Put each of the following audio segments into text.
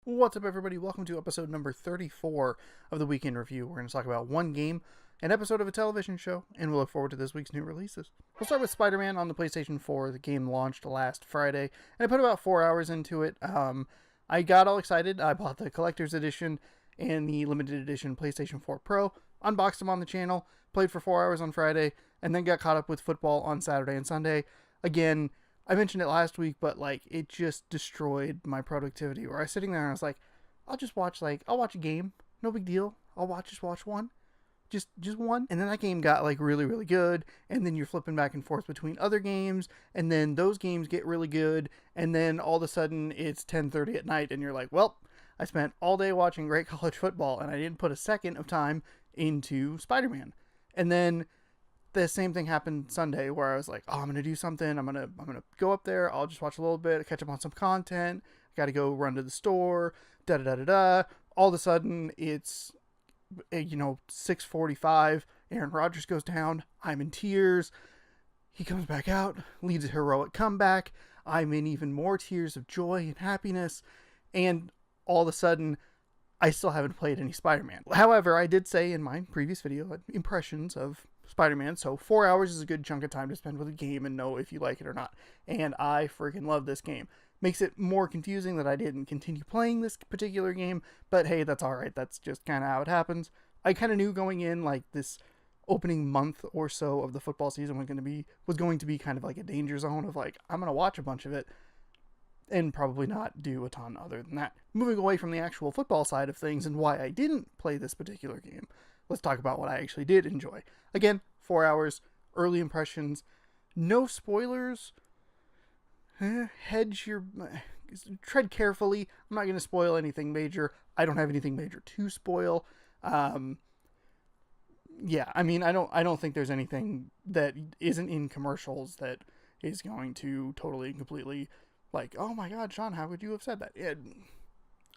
What's up, everybody? Welcome to episode number 34 of the Weekend Review. We're going to talk about one game, an episode of a television show, and we'll look forward to this week's new releases. We'll start with Spider-Man on the PlayStation 4. The game launched last Friday, and I put about 4 hours into it. I got all excited. I bought the Collector's Edition and the Limited Edition PlayStation 4 Pro, unboxed them on the channel, played for 4 hours on Friday, and then got caught up with football on Saturday and Sunday. Again, I mentioned it last week, but it just destroyed my productivity. Where I was sitting there and I was like, I'll watch a game, no big deal. Just watch one, just one. And then that game got really, really good. And then you're flipping back and forth between other games, and then those games get really good. And then all of a sudden it's 10:30 at night, and you're like, well, I spent all day watching great college football, and I didn't put a second of time into Spider-Man. And then the same thing happened Sunday, where I was like, oh, I'm gonna do something. I'm gonna go up there. I'll just watch a little bit, catch up on some content. I gotta go run to the store. Da da da da da. All of a sudden, it's 6:45. Aaron Rodgers goes down. I'm in tears. He comes back out, leads a heroic comeback. I'm in even more tears of joy and happiness. And all of a sudden, I still haven't played any Spider-Man. However, I did say in my previous video impressions of Spider-Man, so 4 hours is a good chunk of time to spend with a game and know if you like it or not. And I freaking love this game. Makes it more confusing that I didn't continue playing this particular game, but hey, that's alright. That's just kind of how it happens. I kind of knew going in, this opening month or so of the football season was going to be kind of like a danger zone of I'm going to watch a bunch of it and probably not do a ton other than that. Moving away from the actual football side of things and why I didn't play this particular game, let's talk about what I actually did enjoy. Again, 4 hours, early impressions, no spoilers. Tread carefully. I'm not going to spoil anything major. I don't have anything major to spoil. I don't think there's anything that isn't in commercials that is going to totally and completely oh my god, Sean, how could you have said that?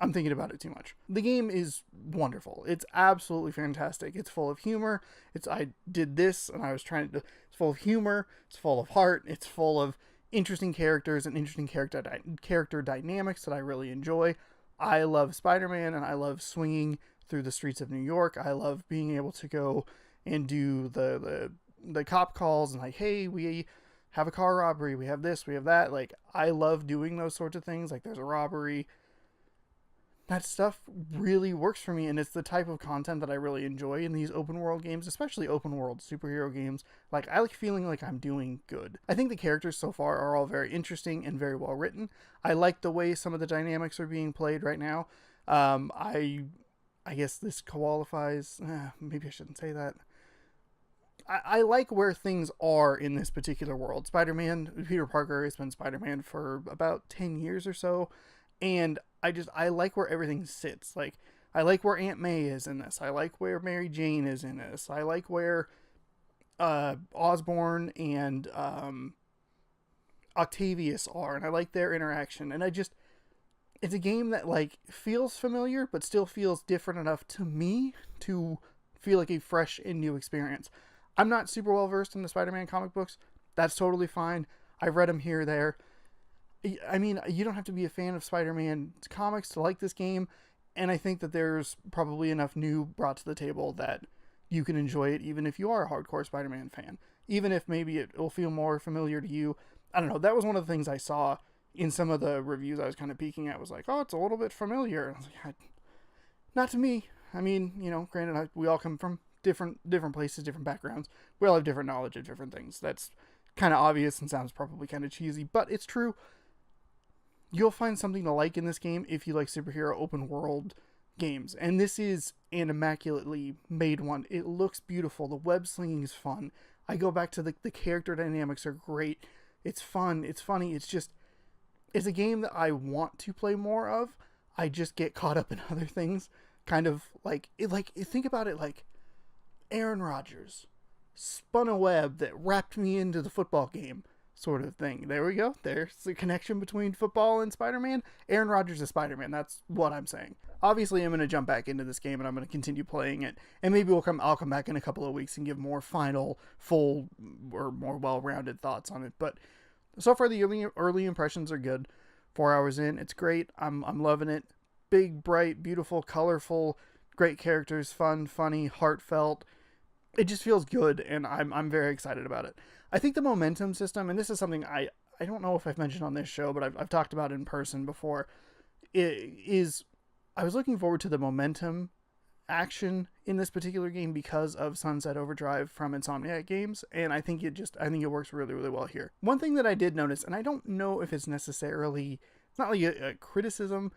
I'm thinking about it too much. The game is wonderful. It's absolutely fantastic. It's full of humor. I did this and I was trying to... It's full of humor. It's full of heart. It's full of interesting characters and interesting character dynamics that I really enjoy. I love Spider-Man, and I love swinging through the streets of New York. I love being able to go and do the cop calls and hey, we have a car robbery, we have this, we have that. I love doing those sorts of things. There's a robbery. That stuff really works for me, and it's the type of content that I really enjoy in these open world games, especially open world superhero games. I like feeling like I'm doing good. I think the characters so far are all very interesting and very well written. I like the way some of the dynamics are being played right now. I guess this qualifies... maybe I shouldn't say that. I like where things are in this particular world. Spider-Man, Peter Parker has been Spider-Man for about 10 years or so, and I like where everything sits. I like where Aunt May is in this. I like where Mary Jane is in this. I like where Osborn and Octavius are, and I like their interaction. And it's a game that feels familiar, but still feels different enough to me to feel like a fresh and new experience. I'm not super well versed in the Spider-Man comic books. That's totally fine. I've read them here or there. I mean, you don't have to be a fan of Spider-Man comics to like this game, and I think that there's probably enough new brought to the table that you can enjoy it even if you are a hardcore Spider-Man fan. Even if maybe it will feel more familiar to you. I don't know, that was one of the things I saw in some of the reviews I was kind of peeking at, was oh, it's a little bit familiar. And I was not to me. I mean, granted, we all come from different places, different backgrounds. We all have different knowledge of different things. That's kind of obvious and sounds probably kind of cheesy, but it's true. You'll find something to like in this game if you like superhero open world games. And this is an immaculately made one. It looks beautiful. The web slinging is fun. I go back to the character dynamics are great. It's fun. It's funny. It's a game that I want to play more of. I just get caught up in other things. Kind of think about it Aaron Rodgers spun a web that wrapped me into the football game. Sort of thing. There we go. There's the connection between football and Spider-Man. Aaron Rodgers is Spider-Man. That's what I'm saying. Obviously, I'm going to jump back into this game and I'm going to continue playing it. And maybe I'll come back in a couple of weeks and give more full, or more well-rounded thoughts on it. But so far, the early impressions are good. 4 hours in, it's great. I'm loving it. big, bright, beautiful, colorful, great characters, fun, funny, heartfelt. It just feels good, and I'm very excited about it. I think the momentum system, and this is something I don't know if I've mentioned on this show, but I've talked about in person before, I was looking forward to the momentum action in this particular game because of Sunset Overdrive from Insomniac Games, and I think it works really, really well here. One thing that I did notice, and I don't know if it's necessarily, it's not like a criticism,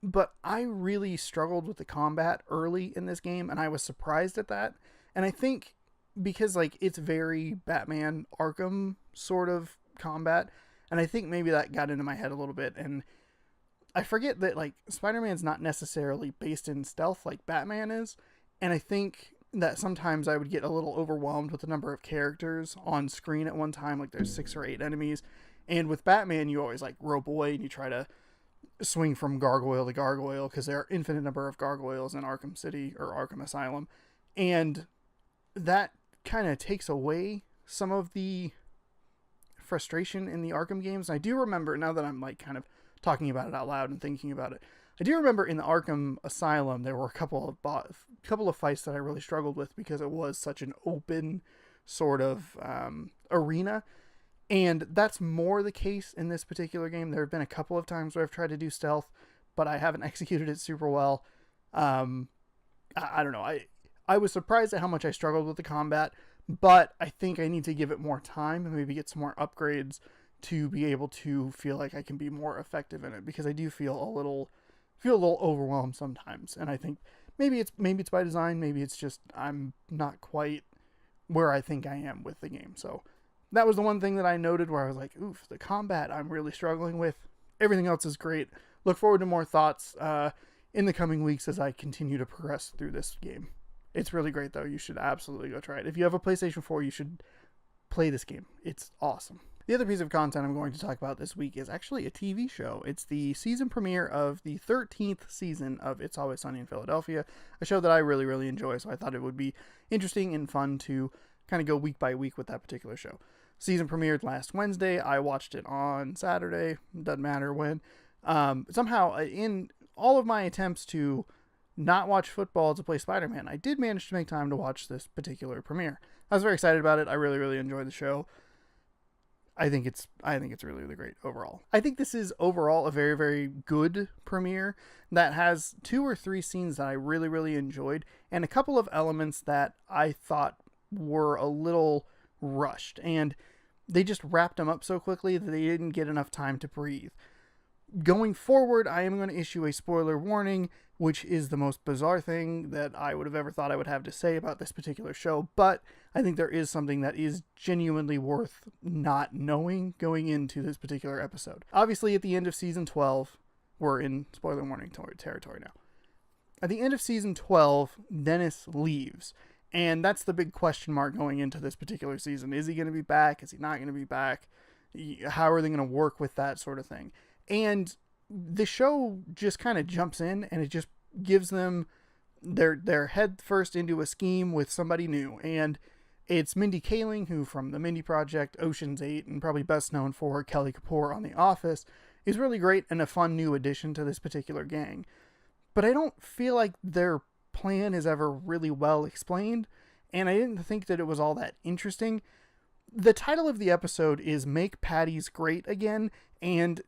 but I really struggled with the combat early in this game, and I was surprised at that. And I think because like it's very Batman Arkham sort of combat, and I think maybe that got into my head a little bit, and I forget that like Spider-Man's not necessarily based in stealth like Batman is, and I think that sometimes I would get a little overwhelmed with the number of characters on screen at one time, like there's 6 or 8 enemies, and with Batman you always like rope away and you try to swing from gargoyle to gargoyle because there are infinite number of gargoyles in Arkham City or Arkham Asylum, and that kind of takes away some of the frustration in the Arkham games. I do remember, now that I'm like kind of talking about it out loud and thinking about it, I do remember in the Arkham Asylum there were a couple of fights that I really struggled with because it was such an open sort of arena, and that's more the case in this particular game. There have been a couple of times where I've tried to do stealth, but I haven't executed it super well. I don't know. I was surprised at how much I struggled with the combat, but I think I need to give it more time and maybe get some more upgrades to be able to feel like I can be more effective in it, because I do feel a little overwhelmed sometimes, and I think maybe it's by design, maybe it's just I'm not quite where I think I am with the game. So that was the one thing that I noted where I was like, oof, the combat I'm really struggling with. Everything else is great. Look forward to more thoughts in the coming weeks as I continue to progress through this game. It's really great though. You should absolutely go try it. If you have a PlayStation 4, you should play this game. It's awesome. The other piece of content I'm going to talk about this week is actually a TV show. It's the season premiere of the 13th season of It's Always Sunny in Philadelphia, a show that I really, really enjoy, so I thought it would be interesting and fun to kind of go week by week with that particular show. Season premiered last Wednesday. I watched it on Saturday. Doesn't matter when. Somehow, in all of my attempts to not watch football to play Spider-Man, I did manage to make time to watch this particular premiere. I was very excited about it. I really, really enjoyed the show. I think it's really, really great overall. I think this is overall a very, very good premiere that has 2 or 3 scenes that I really, really enjoyed, and a couple of elements that I thought were a little rushed, and they just wrapped them up so quickly that they didn't get enough time to breathe. Going forward, I am going to issue a spoiler warning, which is the most bizarre thing that I would have ever thought I would have to say about this particular show, but I think there is something that is genuinely worth not knowing going into this particular episode. Obviously, at the end of Season 12, we're in spoiler warning territory now. At the end of Season 12, Dennis leaves, and that's the big question mark going into this particular season. Is he going to be back? Is he not going to be back? How are they going to work with that sort of thing? And the show just kind of jumps in and it just gives them their head first into a scheme with somebody new. And it's Mindy Kaling, who from the Mindy Project, Ocean's 8, and probably best known for Kelly Kapoor on The Office, is really great and a fun new addition to this particular gang. But I don't feel like their plan is ever really well explained, and I didn't think that it was all that interesting. The title of the episode is Make Patties Great Again, and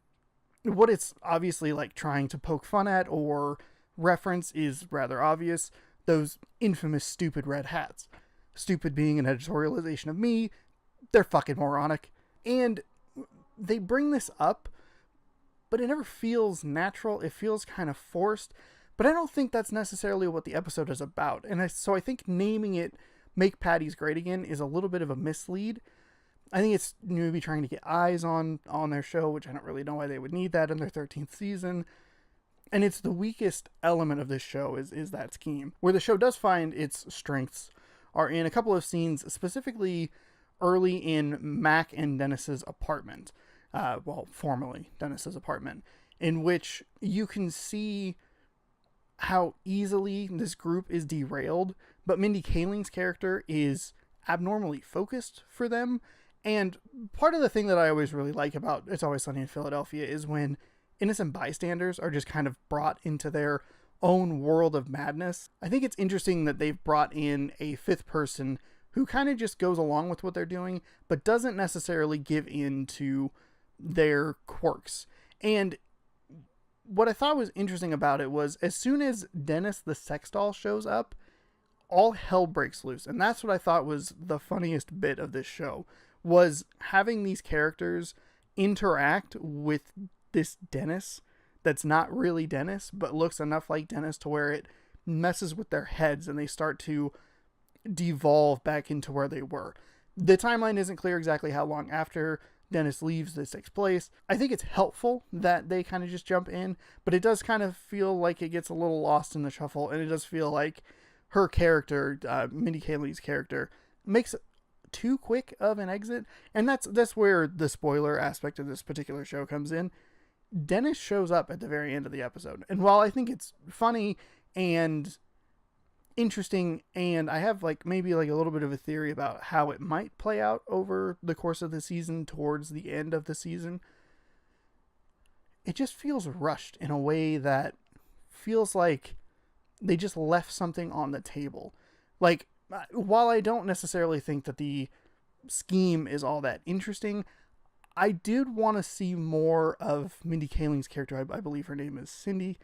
what it's obviously like trying to poke fun at or reference is rather obvious. Those infamous stupid red hats. Stupid being an editorialization of me. They're fucking moronic. And they bring this up, but it never feels natural. It feels kind of forced. But I don't think that's necessarily what the episode is about. And so I think naming it Make Patties Great Again is a little bit of a mislead. I think it's maybe trying to get eyes on their show, which I don't really know why they would need that in their 13th season. And it's the weakest element of this show is that scheme. Where the show does find its strengths are in a couple of scenes, specifically early in Mac and Dennis's apartment. Formerly Dennis's apartment, in which you can see how easily this group is derailed, but Mindy Kaling's character is abnormally focused for them. And part of the thing that I always really like about It's Always Sunny in Philadelphia is when innocent bystanders are just kind of brought into their own world of madness. I think it's interesting that they've brought in a fifth person who kind of just goes along with what they're doing, but doesn't necessarily give in to their quirks. And what I thought was interesting about it was as soon as Dennis the sex doll shows up, all hell breaks loose. And that's what I thought was the funniest bit of this show, was having these characters interact with this Dennis that's not really Dennis, but looks enough like Dennis to where it messes with their heads and they start to devolve back into where they were. The timeline isn't clear exactly how long after Dennis leaves this takes place. I think it's helpful that they kind of just jump in, but it does kind of feel like it gets a little lost in the shuffle, and it does feel like her character, Mindy Kaling's character, makes too quick of an exit, and that's where the spoiler aspect of this particular show comes in. Dennis shows up at the very end of the episode, and while I think it's funny and interesting, and I have maybe a little bit of a theory about how it might play out over the course of the season towards the end of the season, it just feels rushed in a way that feels like they just left something on the table. While I don't necessarily think that the scheme is all that interesting, I did want to see more of Mindy Kaling's character. I believe her name is Cindy.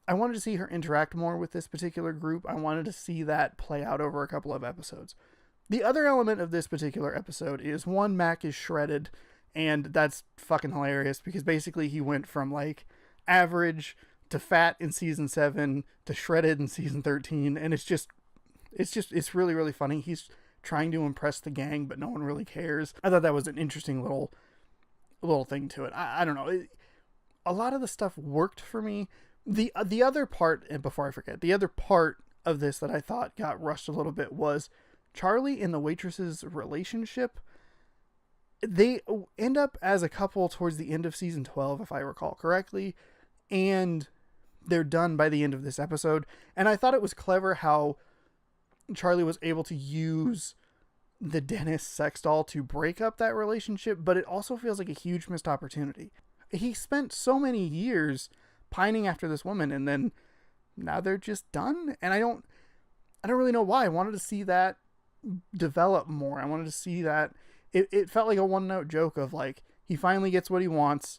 I wanted to see her interact more with this particular group. I wanted to see that play out over a couple of episodes. The other element of this particular episode is Mac is shredded, and that's fucking hilarious because basically he went from average to fat in season 7 to shredded in season 13, and it's really, really funny. He's trying to impress the gang, but no one really cares. I thought that was an interesting little thing to it. I don't know. A lot of the stuff worked for me. The other part, and before I forget, the other part of this that I thought got rushed a little bit was Charlie and the waitress's relationship. They end up as a couple towards the end of season 12, if I recall correctly, and they're done by the end of this episode. And I thought it was clever how Charlie was able to use the Dennis sex doll to break up that relationship, but it also feels like a huge missed opportunity. He spent so many years pining after this woman, and then now they're just done, and I don't really know why. I wanted to see that develop more. I wanted to see that it felt like a one-note joke of he finally gets what he wants,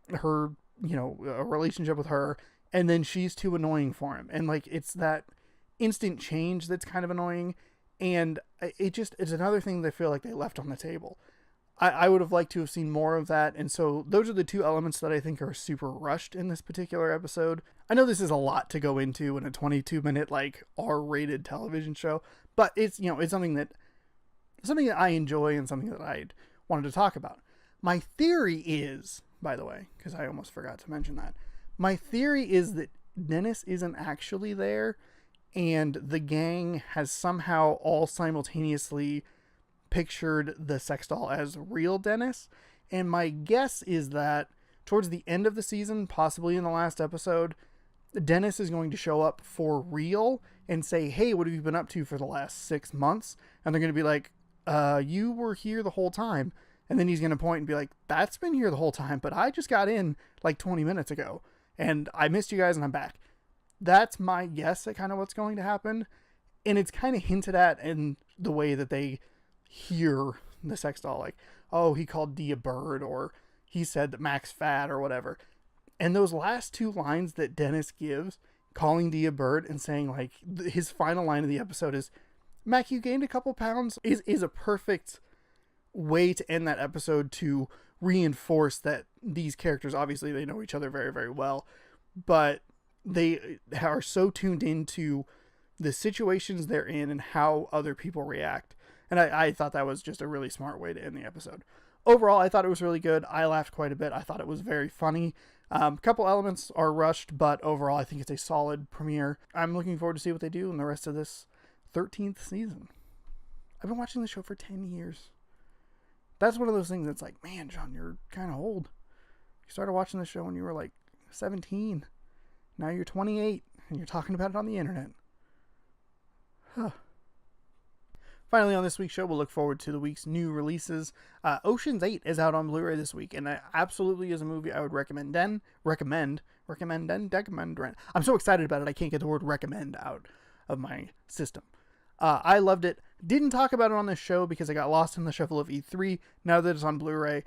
her, a relationship with her, and then she's too annoying for him, and it's that instant change that's kind of annoying, and it's another thing that I feel like they left on the table. I would have liked to have seen more of that, and so those are the two elements that I think are super rushed in this particular episode. I know this is a lot to go into in a 22-minute R-rated television show, but it's it's something that I enjoy and something that I wanted to talk about. My theory is, by the way, because I almost forgot to mention that, my theory is that Dennis isn't actually there, and the gang has somehow all simultaneously pictured the sex doll as real Dennis. And my guess is that towards the end of the season, possibly in the last episode, Dennis is going to show up for real and say, hey, what have you been up to for the last 6 months? And they're going to be like, you were here the whole time. And then he's going to point and be like, that's been here the whole time, but I just got in 20 minutes ago and I missed you guys and I'm back. That's my guess at kind of what's going to happen. And it's kind of hinted at in the way that they hear the sex doll, oh, he called Dee a bird, or he said that Mac's fat, or whatever. And those last two lines that Dennis gives, calling Dee a bird and saying his final line of the episode is, Mac, you gained a couple pounds, is a perfect way to end that episode, to reinforce that these characters, obviously they know each other very, very well, but they are so tuned into the situations they're in and how other people react. And I thought that was just a really smart way to end the episode. Overall, I thought it was really good. I laughed quite a bit. I thought it was very funny. A couple elements are rushed, but overall, I think it's a solid premiere. I'm looking forward to see what they do in the rest of this 13th season. I've been watching the show for 10 years. That's one of those things that's man, John, you're kind of old. You started watching the show when you were 17. Now you're 28, and you're talking about it on the internet. Huh. Finally, on this week's show, we'll look forward to the week's new releases. Ocean's 8 is out on Blu-ray this week, and it absolutely is a movie I would recommend. I'm so excited about it, I can't get the word recommend out of my system. I loved it. Didn't talk about it on this show because I got lost in the shuffle of E3. Now that it's on Blu-ray,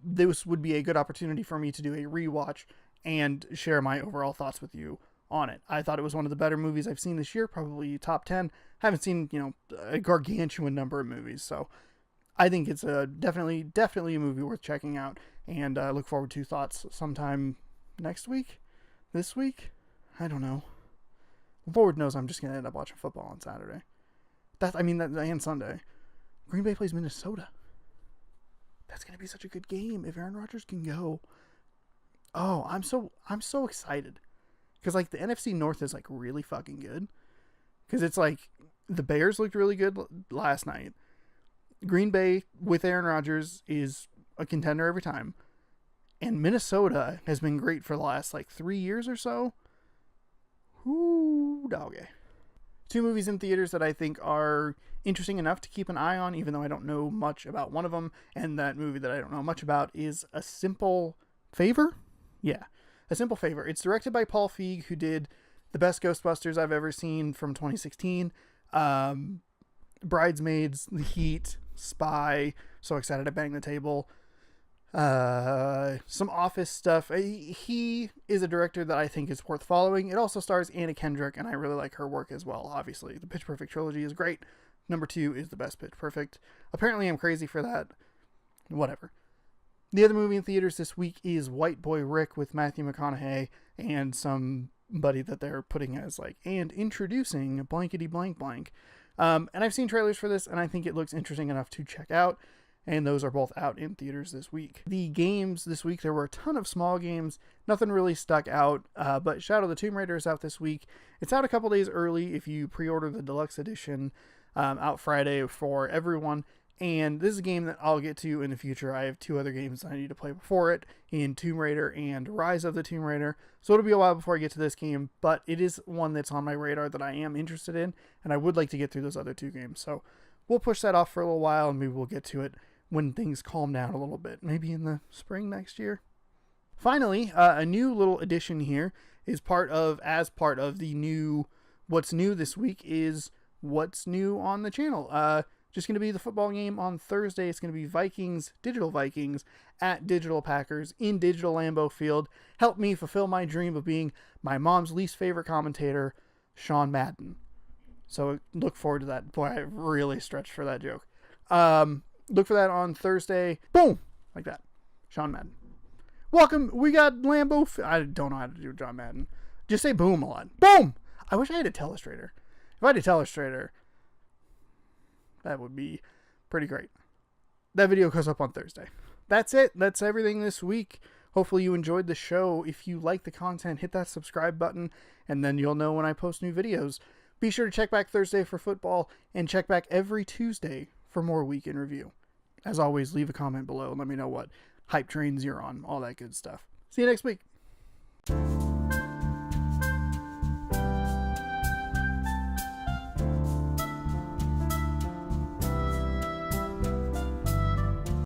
this would be a good opportunity for me to do a rewatch and share my overall thoughts with you on it. I thought it was one of the better movies I've seen this year, probably top 10. Haven't seen, a gargantuan number of movies, so I think it's definitely a movie worth checking out, and I look forward to thoughts sometime next week, this week, I don't know. Lord knows I'm just going to end up watching football on Saturday. And Sunday. Green Bay plays Minnesota. That's going to be such a good game if Aaron Rodgers can go. Oh, I'm so excited. Because, the NFC North is, really fucking good. Because it's, the Bears looked really good last night. Green Bay, with Aaron Rodgers, is a contender every time. And Minnesota has been great for the last, 3 years or so. Ooh, doggy. 2 movies in theaters that I think are interesting enough to keep an eye on, even though I don't know much about one of them. And that movie that I don't know much about is A Simple Favor? Yeah. A Simple Favor. It's directed by Paul Feig, who did the best Ghostbusters I've ever seen from 2016. Bridesmaids, The Heat, Spy, So Excited to Bang the Table. Some Office stuff. He is a director that I think is worth following. It also stars Anna Kendrick, and I really like her work as well, obviously. The Pitch Perfect trilogy is great. Number 2 is the best Pitch Perfect. Apparently I'm crazy for that. Whatever. The other movie in theaters this week is White Boy Rick with Matthew McConaughey and somebody that they're putting as and introducing blankety blank blank. And I've seen trailers for this, and I think it looks interesting enough to check out. And those are both out in theaters this week. The games this week, there were a ton of small games. Nothing really stuck out, but Shadow of the Tomb Raider is out this week. It's out a couple days early if you pre-order the deluxe edition, out Friday for everyone. And this is a game that I'll get to in the future. I have 2 other games I need to play before it, in Tomb Raider and Rise of the Tomb Raider. So it'll be a while before I get to this game, but it is one that's on my radar that I am interested in, and I would like to get through those other 2 games. So we'll push that off for a little while, and maybe we'll get to it when things calm down a little bit, maybe in the spring next year. Finally, a new little addition here is part of the new, what's new this week is what's new on the channel. Just going to be the football game on Thursday. It's going to be Digital Vikings at Digital Packers in Digital Lambeau Field. Help me fulfill my dream of being my mom's least favorite commentator, Sean Madden. So look forward to that. Boy, I really stretched for that joke. Look for that on Thursday. Boom! Like that. Sean Madden. Welcome. We got Lambeau. I don't know how to do John Madden. Just say boom a lot. Boom! I wish I had a Telestrator. If I had a Telestrator, that would be pretty great. That video goes up on Thursday. That's it. That's everything this week. Hopefully you enjoyed the show. If you like the content, hit that subscribe button, and then you'll know when I post new videos. Be sure to check back Thursday for football, and check back every Tuesday for more Week in Review. As always, leave a comment below and let me know what hype trains you're on. All that good stuff. See you next week.